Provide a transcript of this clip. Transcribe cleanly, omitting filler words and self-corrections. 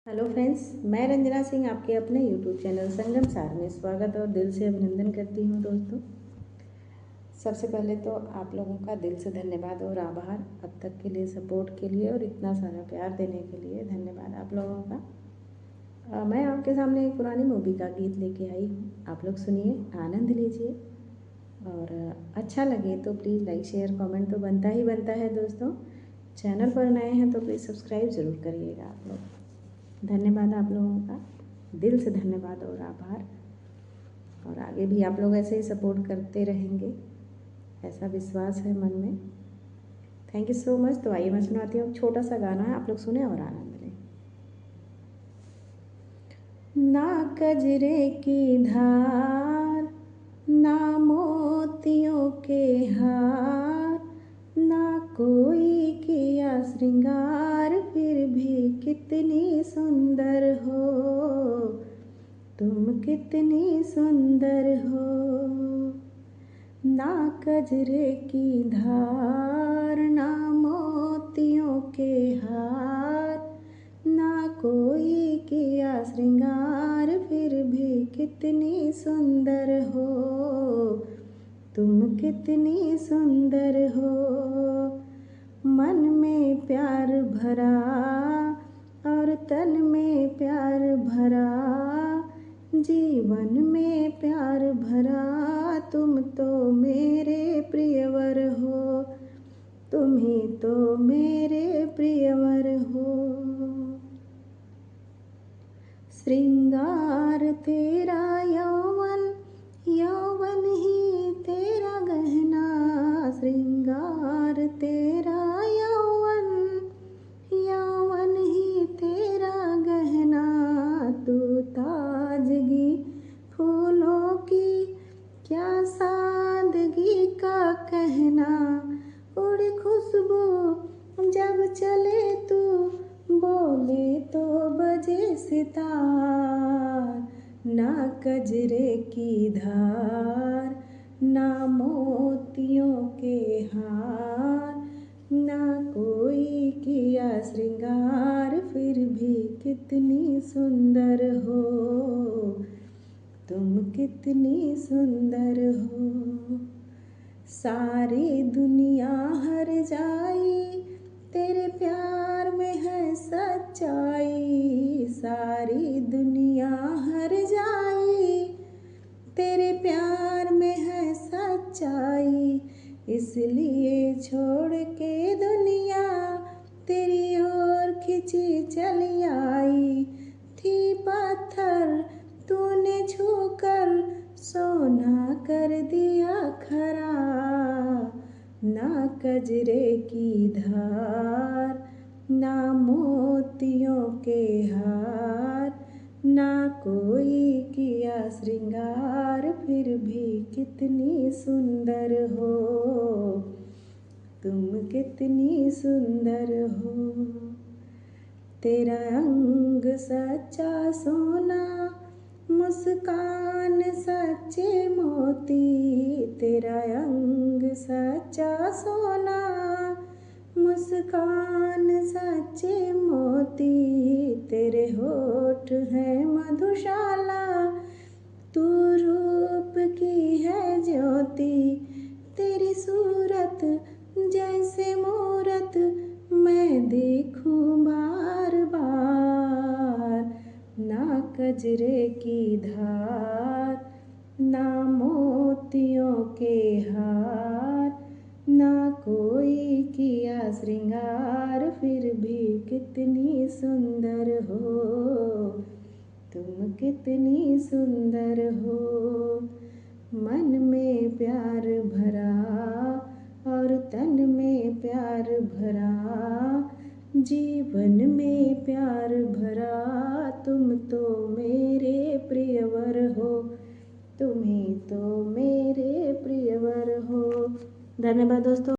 Hello friends, मैं रंजना सिंह आपके अपने यूट्यूब चैनल संगम सार में स्वागत और दिल से अभिनंदन करती हूँ। दोस्तों, सबसे पहले तो आप लोगों का दिल से धन्यवाद और आभार अब तक के लिए, सपोर्ट के लिए और इतना सारा प्यार देने के लिए धन्यवाद आप लोगों का। मैं आपके सामने एक पुरानी मूवी का गीत लेके आई हूँ। आप लोग सुनिए, आनंद लीजिए और अच्छा लगे तो प्लीज़ लाइक शेयर कमेंट तो बनता ही बनता है। दोस्तों, चैनल पर नए हैं तो प्लीज़ सब्सक्राइब ज़रूर करिएगा आप लोग। धन्यवाद आप लोगों का, दिल से धन्यवाद और आभार। और आगे भी आप लोग ऐसे ही सपोर्ट करते रहेंगे, ऐसा विश्वास है मन में। Thank you so much. तो आइए मैं सुनाती हूँ, छोटा सा गाना है, आप लोग सुने और आनंद लें। ना कजरे की धार, ना मोतियों के हार, ना कोई किया श्रृंगार, फिर भी कितनी सुंदर हो तुम, कितनी सुंदर हो। ना कजरे की धार, ना मोतियों के हार, ना कोई किया श्रृंगार, फिर भी कितनी सुंदर हो तुम, कितनी सुंदर हो। मन में प्यार भरा और तन में प्यार भरा, जीवन में प्यार भरा, तुम तो मेरे प्रियवर हो, तुम ही तो मेरे प्रियवर हो। श्रृंगार तेरा यौवन, यौवन ही तेरा गहना, श्रृंगार तेरा यौवन, यौवन ही तेरा गहना। तू ताजगी फूलों की, क्या सादगी का कहना, उड़ी खुशबू जब चले तू, बोले तो बजे सितार। ना कजरे की धार, ना मोतियों के हार, ना कोई किया श्रृंगार, फिर भी कितनी सुंदर हो तुम, कितनी सुंदर हो। सारी दुनिया हर जाई, तेरे प्यार में है सच्चाई, सारी दुनिया हर जाई, तेरे प्यार में है सच्चाई, इसलिए छोड़ के दुनिया तेरी ओर खिंची चली आई। थी पत्थर तूने छूकर सोना कर दिया खरा। ना कजरे की धार, ना मोतियों के हार, ना कोई किया श्रृंगार, फिर भी कितनी सुंदर हो तुम, कितनी सुंदर हो। तेरा अंग सच्चा सोना, मुस्कान सच्चे मोती, तेरा अंग सच्चा सोना, मुस्कान सच्चे मोती, तेरे होठ हैं मधुशाला, तू रूप की है ज्योति, तेरी सूरत जैसे मूरत मैं देखूं बार बार। ना कजरे की धार, ना मोतियों के हार, ना कोई किया श्रृंगार, फिर भी कितनी सुंदर हो तुम, कितनी सुंदर हो। मन में प्यार भरा और तन में प्यार भरा, जीवन में प्यार भरा, तुम तो मेरे प्रियवर हो, तुम ही तो मेरे प्रियवर हो। धन्यवाद दोस्तों।